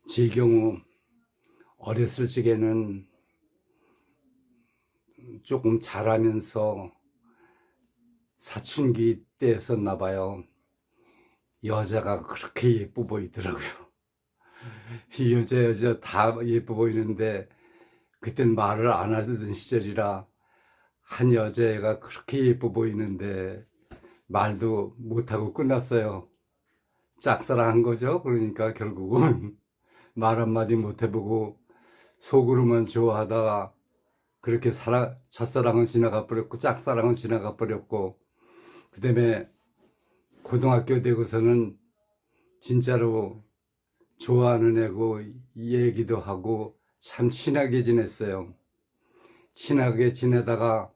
제 경우 어렸을 적에는 조금 자라면서 사춘기 때였었나 봐요. 여자가 그렇게 예뻐 보이더라고요. 이 여자 다 예뻐 보이는데 그땐 말을 안 하던 시절이라 한 여자애가 그렇게 예뻐 보이는데 말도 못하고 끝났어요. 짝사랑한 거죠. 그러니까 결국은 말 한마디 못 해보고 속으로만 좋아하다가 그렇게 첫사랑은 지나가 버렸고 짝사랑은 지나가 버렸고, 그 다음에 고등학교 되고서는 진짜로 좋아하는 애고 얘기도 하고 참 친하게 지냈어요. 친하게 지내다가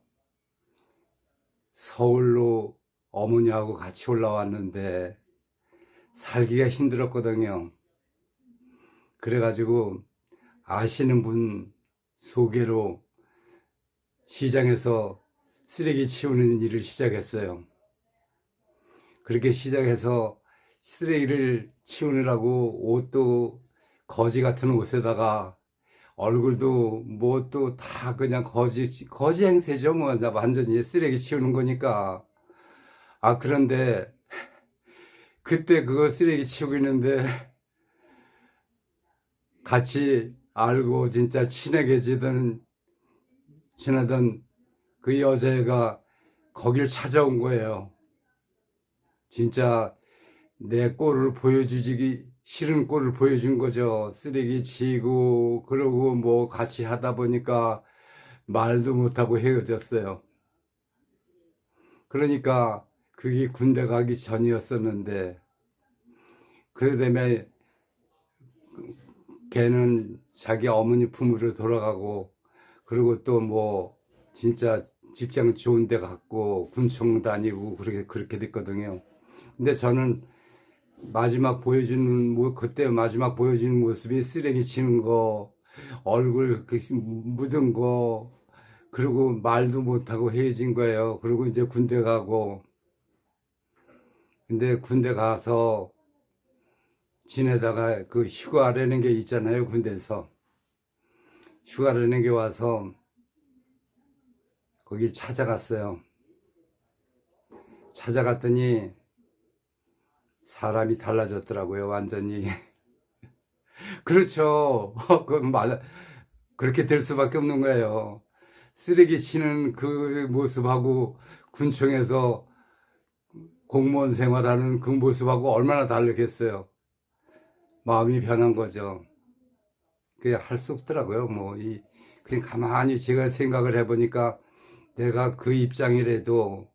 서울로 어머니하고 같이 올라왔는데 살기가 힘들었거든요. 그래가지고 아시는 분 소개로 시장에서 쓰레기 치우는 일을 시작했어요. 그렇게 시작해서 쓰레기를 치우느라고 옷도 거지 같은 옷에다가 얼굴도 뭐 또 다 그냥 거지 행세죠. 뭐 완전히 쓰레기 치우는 거니까. 그런데 그때 그거 쓰레기 치우고 있는데 같이 알고 진짜 친하게 지내던 그 여자애가 거길 찾아온 거예요. 진짜 내 꼴을 보여주기 싫은 꼴을 보여준 거죠. 쓰레기 치고 그러고 뭐 같이 하다 보니까 말도 못하고 헤어졌어요. 그러니까 그게 군대 가기 전이었었는데, 그다음에 걔는 자기 어머니 품으로 돌아가고, 그리고 또 뭐 진짜 직장 좋은 데 갔고 군청 다니고 그렇게 됐거든요. 근데 저는 그때 마지막 보여주는 모습이 쓰레기 치는 거, 얼굴 묻은 거, 그리고 말도 못하고 헤어진 거예요. 그리고 이제 군대 가고, 근데 군대 가서 지내다가 그 휴가라는 게 있잖아요. 군대에서 휴가라는 게 와서 거기 찾아갔어요. 찾아갔더니 사람이 달라졌더라고요. 완전히. 그렇죠. 그렇게 될 수밖에 없는 거예요. 쓰레기 치는 그 모습하고 군청에서 공무원 생활하는 그 모습하고 얼마나 다르겠어요. 마음이 변한 거죠. 그게 할 수 없더라고요. 그냥 가만히 제가 생각을 해보니까 내가 그 입장이라도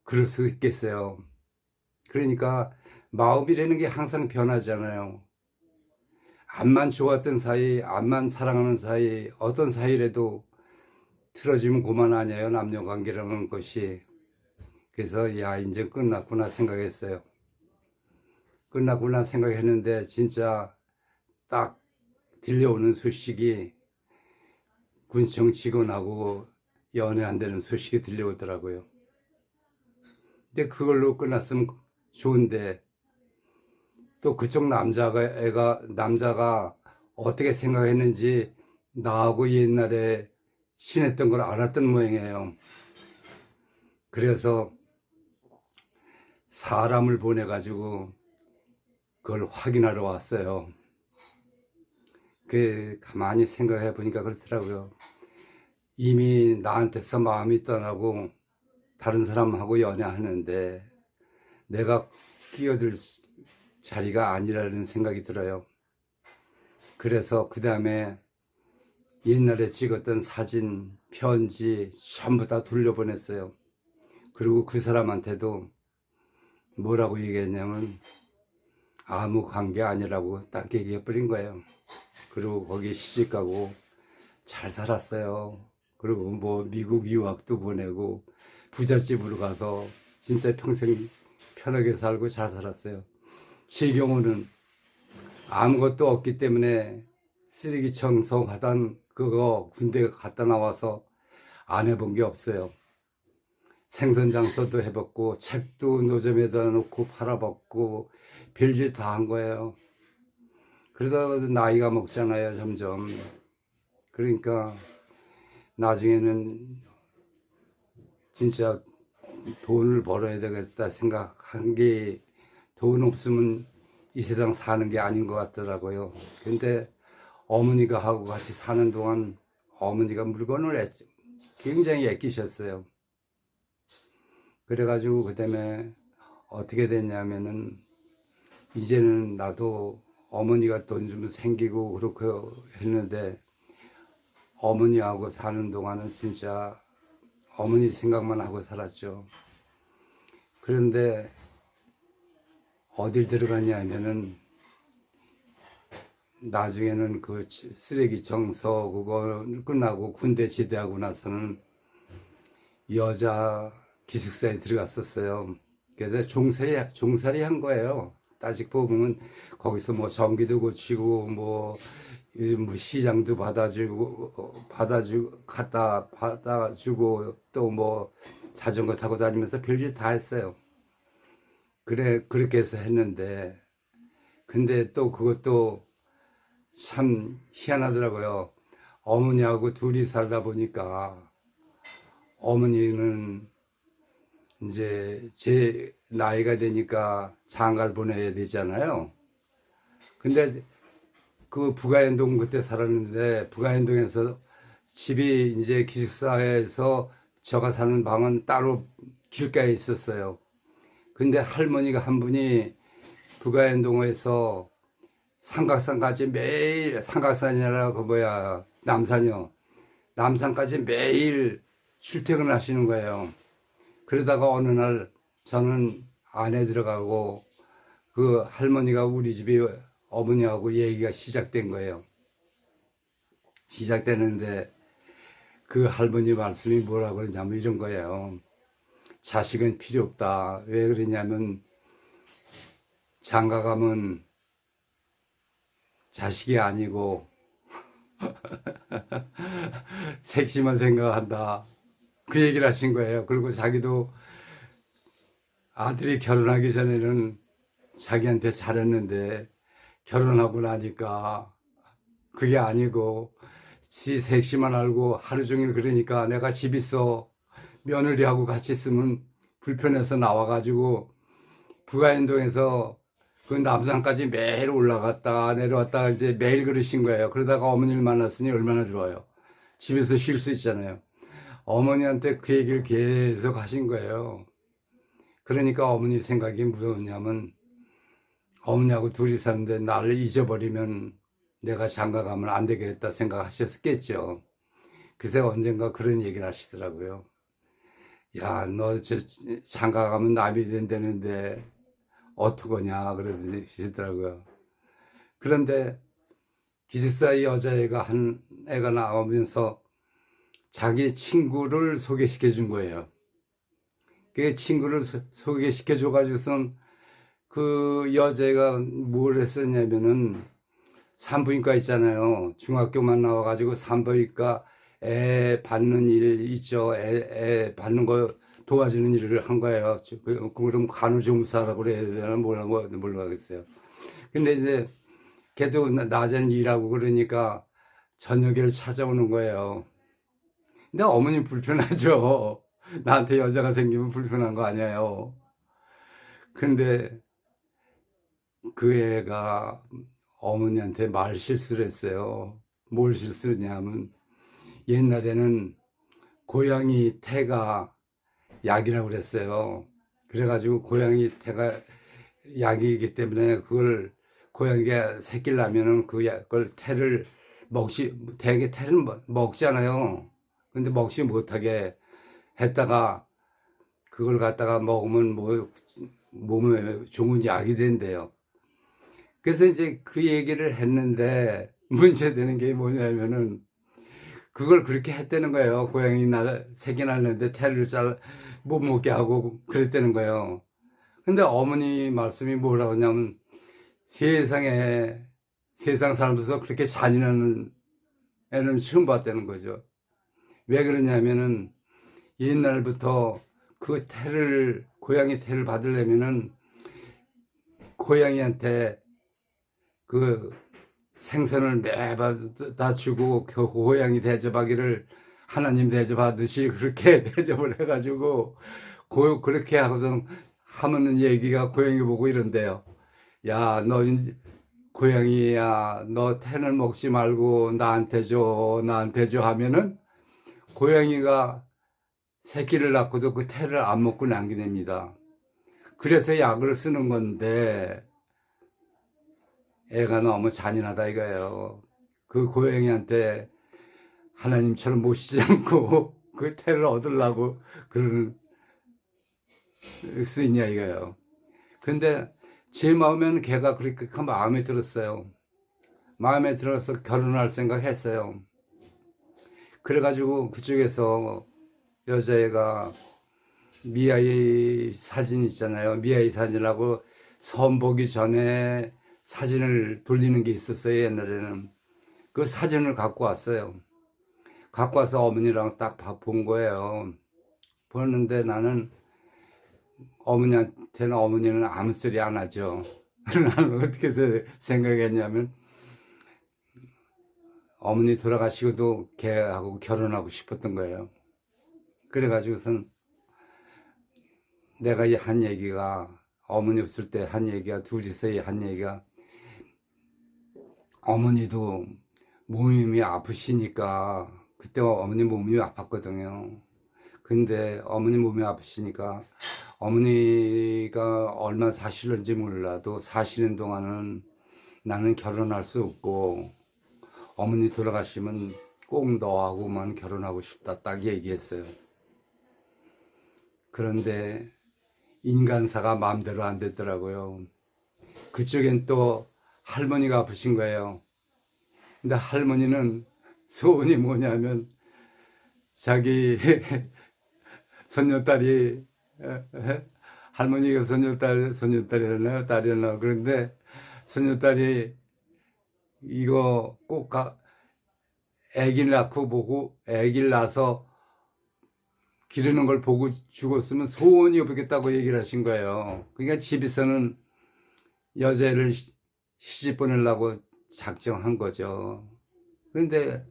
그럴 수 있겠어요. 그러니까 마음이라는 게 항상 변하잖아요. 암만 좋았던 사이, 암만 사랑하는 사이, 어떤 사이라도 틀어지면 그만 아니에요. 남녀 관계라는 것이. 그래서 야, 이제 끝났구나 생각했어요. 끝났구나 생각했는데 진짜 딱 들려오는 소식이 군청 직원하고 연애한다는 소식이 들려오더라고요. 근데 그걸로 끝났으면 좋은데, 또 그쪽 남자가 어떻게 생각했는지 나하고 옛날에 친했던 걸 알았던 모양이에요. 그래서 사람을 보내가지고 그걸 확인하러 왔어요. 가만히 생각해 보니까 그렇더라고요. 이미 나한테서 마음이 떠나고 다른 사람하고 연애하는데 내가 끼어들 자리가 아니라는 생각이 들어요. 그래서 그 다음에 옛날에 찍었던 사진, 편지 전부 다 돌려보냈어요. 그리고 그 사람한테도 뭐라고 얘기했냐면 아무 관계 아니라고 딱 얘기해버린 거예요. 그리고 거기 시집가고 잘 살았어요. 그리고 뭐 미국 유학도 보내고 부잣집으로 가서 진짜 평생 편하게 살고 잘 살았어요. 제 경우는 아무것도 없기 때문에 쓰레기 청소하던 그거 군대 갔다 나와서 안 해본 게 없어요. 생선 장사도 해봤고 책도 노점에다 놓고 팔아봤고 별짓 다 한 거예요. 그러다 나이가 먹잖아요, 점점. 그러니까 나중에는 진짜 돈을 벌어야 되겠다 생각한 게, 돈 없으면 이 세상 사는 게 아닌 것 같더라고요. 근데 어머니가 하고 같이 사는 동안 어머니가 물건을 굉장히 아끼셨어요. 그래가지고 그다음에 어떻게 됐냐면은, 이제는 나도 어머니가 돈 좀 생기고 그렇게 했는데, 어머니하고 사는 동안은 진짜 어머니 생각만 하고 살았죠. 그런데 어딜 들어갔냐 하면은, 나중에는 그 쓰레기 청소 그거 끝나고 군대 제대하고 나서는 여자 기숙사에 들어갔었어요. 그래서 종살이 한 거예요. 따지고 보면 거기서 뭐 전기도 고치고 뭐 시장도 갖다 받아주고 또 뭐 자전거 타고 다니면서 별짓 다 했어요. 그렇게 해서 했는데, 근데 또 그것도 참 희한하더라고요. 어머니하고 둘이 살다 보니까, 어머니는 이제 제 나이가 되니까 장가를 보내야 되잖아요. 근데 그 부가연동 그때 살았는데, 부가연동에서 집이 이제 기숙사에서 제가 사는 방은 따로 길가에 있었어요. 근데 할머니가 한 분이 부가연동에서 삼각산까지 매일, 삼각산이라 그 뭐야, 남산이요. 남산까지 매일 출퇴근하시는 거예요. 그러다가 어느 날 저는 안에 들어가고 그 할머니가 우리 집에 어머니하고 얘기가 시작된 거예요. 시작되는데 그 할머니 말씀이 뭐라고 그러냐면 이런 거예요. 자식은 필요 없다. 왜 그러냐면, 장가가면 자식이 아니고 색시만 생각한다. 그 얘기를 하신 거예요. 그리고 자기도 아들이 결혼하기 전에는 자기한테 잘했는데, 결혼하고 나니까 그게 아니고 지 색시만 알고 하루 종일, 그러니까 내가 집 있어 며느리하고 같이 있으면 불편해서 나와가지고 부가연동에서 그 남산까지 매일 올라갔다 내려왔다 이제 매일 그러신 거예요. 그러다가 어머니를 만났으니 얼마나 좋아요. 집에서 쉴 수 있잖아요. 어머니한테 그 얘기를 계속 하신 거예요. 그러니까 어머니 생각이 무엇이냐면, 어머니하고 둘이 사는데 나를 잊어버리면 내가 장가가면 안 되겠다 생각하셨겠죠. 그래서 언젠가 그런 얘기를 하시더라고요. 야, 너 장가가면 남이 된다는데 어떡하냐 그러시더라고요. 그런데 기숙사 여자애가 한 애가 나오면서 자기 친구를 소개시켜 준 거예요. 그 친구를 소개시켜 줘가지고선 그 여자애가 뭘 했었냐면은, 산부인과 있잖아요. 중학교만 나와가지고 산부인과 애 받는 일 있죠. 애 받는 거 도와주는 일을 한 거예요. 그럼 간호조무사라고 그래야 되나 뭐라고 모르겠어요. 근데 이제 걔도 낮에는 일하고 그러니까 저녁에 찾아오는 거예요. 근데 어머니 불편하죠. 나한테 여자가 생기면 불편한 거 아니에요. 근데 그 애가 어머니한테 말 실수를 했어요. 뭘 실수했냐면, 옛날에는 고양이 태가 약이라고 그랬어요. 그래가지고 고양이 태가 약이기 때문에 그걸 고양이가 새끼를 낳으면은 그걸 태를 대개 태를 먹잖아요. 근데 먹지 못하게 했다가 그걸 갖다가 먹으면 뭐 몸에 좋은 약이 된대요. 그래서 이제 그 얘기를 했는데, 문제되는 게 뭐냐면은 그걸 그렇게 했다는 거예요. 고양이 새끼 낳는데 태를 못 먹게 하고 그랬다는 거예요. 근데 어머니 말씀이 뭐라고 하냐면, 세상 살면서 그렇게 잔인한 애는 처음 봤다는 거죠. 왜 그러냐면은, 옛날부터 그 고양이 태를 받으려면은 고양이한테 그 생선을 매번 주고 고양이 대접하기를 하나님 대접하듯이 그렇게 대접을 해가지고 그렇게 하고서 하면은 얘기가 고양이 보고 이런데요. 야, 너 고양이야, 너 태는 먹지 말고 나한테 줘, 나한테 줘 하면은 고양이가 새끼를 낳고도 그 태를 안 먹고 남겨냅니다. 그래서 약을 쓰는 건데 애가 너무 잔인하다 이거예요. 그 고양이한테 하나님처럼 모시지 않고 그 태를 얻으려고 그러는 쓰이냐 이거예요. 근데 제 마음에는 걔가 그렇게 마음에 들었어요. 마음에 들어서 결혼할 생각 했어요. 그래가지고 그쪽에서 여자애가 미아이 사진 있잖아요. 미아이 사진하고 선보기 전에 사진을 돌리는 게 있었어요. 옛날에는. 그 사진을 갖고 왔어요. 갖고 와서 어머니랑 딱 본 거예요. 보는데 나는 어머니는 아무 소리 안 하죠. 나는 어떻게 생각했냐면 어머니 돌아가시고도 걔하고 결혼하고 싶었던 거예요. 그래가지고선 내가 한 얘기가 어머니 없을 때 한 얘기가 둘이서 한 얘기가 어머니도 몸이 아프시니까 그때 어머니 몸이 아팠거든요. 근데 어머니 몸이 아프시니까 어머니가 얼마 사실는지 몰라도 사시는 동안은 나는 결혼할 수 없고 어머니 돌아가시면 꼭 너하고만 결혼하고 싶다 딱 얘기했어요. 그런데 인간사가 마음대로 안 됐더라고요. 그쪽엔 또 할머니가 아프신 거예요. 근데 할머니는 소원이 뭐냐면 자기 손녀딸이 할머니가 손녀딸이라나요? 딸이라나요? 그런데 손녀딸이 이거 꼭 애기를 낳고 보고 애기를 낳아서 기르는 걸 보고 죽었으면 소원이 없겠다고 얘기를 하신 거예요. 그러니까 집에서는 여자를 시집 보내려고 작정한 거죠. 그런데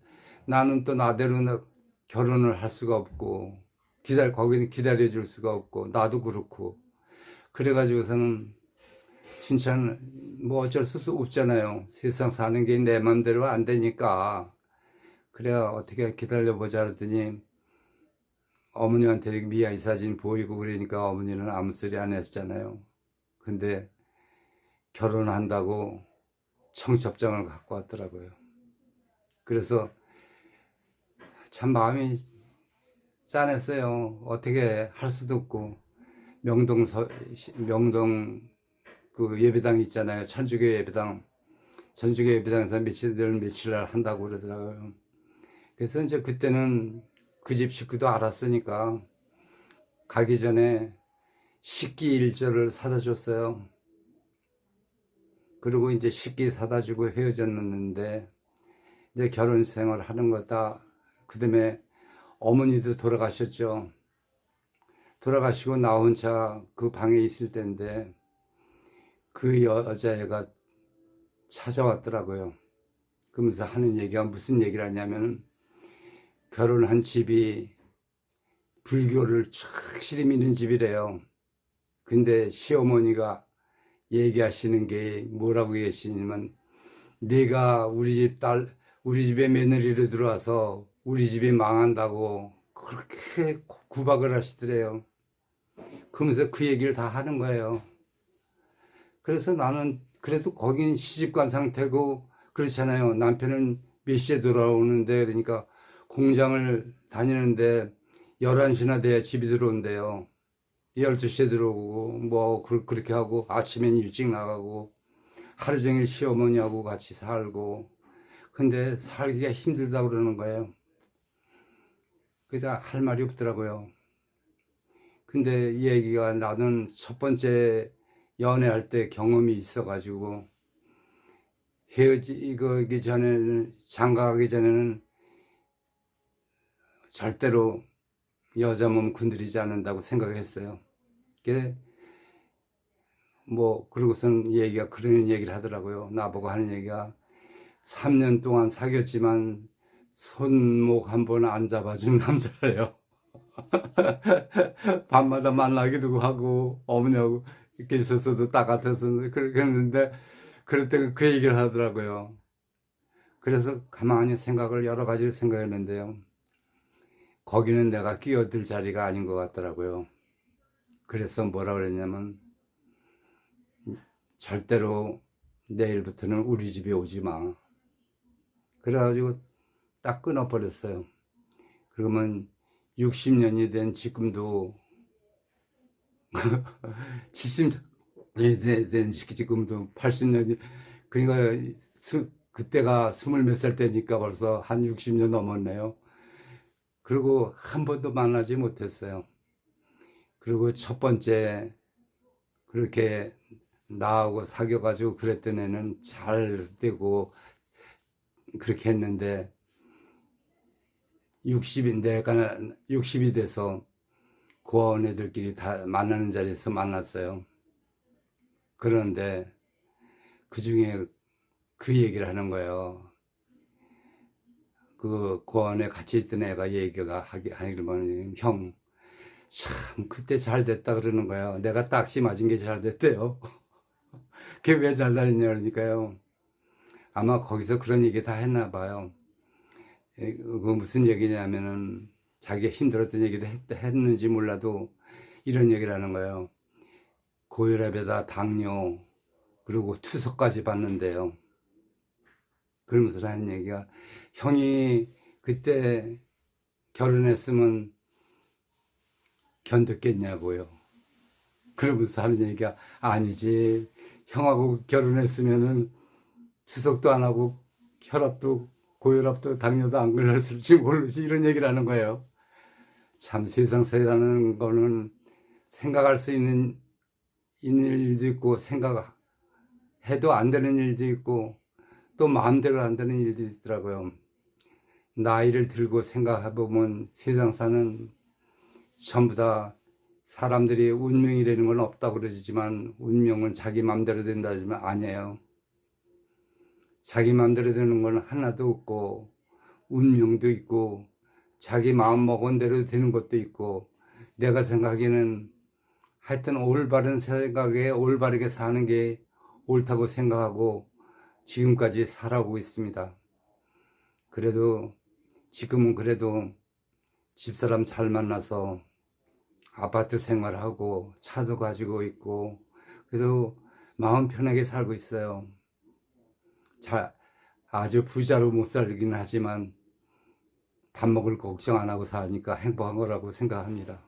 나는 또 나대로 결혼을 할 수가 없고 거기는 기다려줄 수가 없고 나도 그렇고 그래가지고서는 진짜 뭐 어쩔 수 없잖아요. 세상 사는 게 내 맘대로 안 되니까 그래야 어떻게 기다려보자 그랬더니 어머니한테 미아이 사진 보이고 그러니까 어머니는 아무 소리 안 했잖아요. 근데 결혼한다고 청첩장을 갖고 왔더라고요. 그래서 참 마음이 짠했어요. 어떻게 할 수도 없고 명동 그 예배당 있잖아요. 천주교 예배당. 천주교 예배당에서 며칠 날 한다고 그러더라고요. 그래서 이제 그때는 그 집 식구도 알았으니까 가기 전에 식기 일절을 사다 줬어요. 그리고 이제 식기 사다 주고 헤어졌는데 이제 결혼 생활 하는 거다. 그 다음에 어머니도 돌아가셨죠. 돌아가시고 나 혼자 그 방에 있을 때인데 그 여자애가 찾아왔더라고요. 그러면서 하는 얘기가 무슨 얘기를 하냐면 결혼한 집이 불교를 확실히 믿는 집이래요. 근데 시어머니가 얘기하시는 게 뭐라고 계시냐면 네가 우리 집에 며느리로 들어와서 우리 집이 망한다고 그렇게 구박을 하시더래요. 그러면서 그 얘기를 다 하는 거예요. 그래서 나는 그래도 거긴 시집간 상태고 그렇잖아요. 남편은 몇 시에 돌아오는데 그러니까 공장을 다니는데 11시나 돼야 집이 들어온대요. 12시에 들어오고 뭐 그렇게 하고 아침엔 일찍 나가고 하루 종일 시어머니하고 같이 살고 근데 살기가 힘들다고 그러는 거예요. 그래서 할 말이 없더라고요. 근데 이 얘기가 나는 첫 번째 연애할 때 경험이 있어가지고 헤어지기 전에는 장가가기 전에는 절대로 여자 몸 건드리지 않는다고 생각했어요. 뭐 그러고선 얘기가 그런 얘기를 하더라고요. 나보고 하는 얘기가 3년 동안 사귀었지만 손목 한 번 안 잡아준 남자래요. 밤마다 만나기도 하고 어머니하고 이렇게 있었어도 딱 같아서 그렇게 했는데 그럴 때 그 얘기를 하더라고요. 그래서 가만히 생각을 여러 가지를 생각했는데요. 거기는 내가 끼어들 자리가 아닌 것 같더라고요. 그래서 뭐라 그랬냐면 절대로 내일부터는 우리 집에 오지 마. 그래가지고 딱 끊어버렸어요. 그러면 60년이 된 지금도 70년이 된 지금도 80년이 그러니까 그때가 20몇 살 때니까 벌써 한 60년 넘었네요. 그리고 한 번도 만나지 못했어요. 그리고 첫 번째 그렇게 나하고 사귀어가지고 그랬던 애는 잘 되고 그렇게 했는데 내가 60이 돼서 고아원 애들끼리 다 만나는 자리에서 만났어요. 그런데 그 중에 그 얘기를 하는 거예요. 그 고아원에 같이 있던 애가 하기를 뭐냐면 형, 참 그때 잘 됐다 그러는 거예요. 내가 딱지 맞은 게 잘 됐대요. 그게 왜 잘 다녔냐 그러니까요. 아마 거기서 그런 얘기 다 했나 봐요. 그 무슨 얘기냐면은 자기가 힘들었던 얘기도 했는지 몰라도 이런 얘기를 하는 거예요. 고혈압에다 당뇨 그리고 투석까지 받는데요. 그러면서 하는 얘기가 형이 그때 결혼했으면 견뎠겠냐고요. 그러면서 하는 얘기가 아니지, 형하고 결혼했으면은 투석도 안 하고 혈압도 고혈압도 당뇨도 안 걸렸을지 모르지, 이런 얘기를 하는 거예요. 참 세상 살아가는 거는 생각할 수 있는 일도 있고 생각해도 안 되는 일도 있고 또 마음대로 안 되는 일도 있더라고요. 나이를 들고 생각해보면 세상 사는 전부 다 사람들이 운명이라는 건 없다고 그러지만 운명은 자기 마음대로 된다지만 아니에요. 자기 마음대로 되는 건 하나도 없고 운명도 있고 자기 마음 먹은 대로 되는 것도 있고, 내가 생각하기에는 하여튼 올바른 생각에 올바르게 사는 게 옳다고 생각하고 지금까지 살아오고 있습니다. 그래도 지금은 그래도 집사람 잘 만나서 아파트 생활하고 차도 가지고 있고 그래도 마음 편하게 살고 있어요. 아주 부자로 못 살긴 하지만 밥 먹을 거 걱정 안 하고 사니까 행복한 거라고 생각합니다.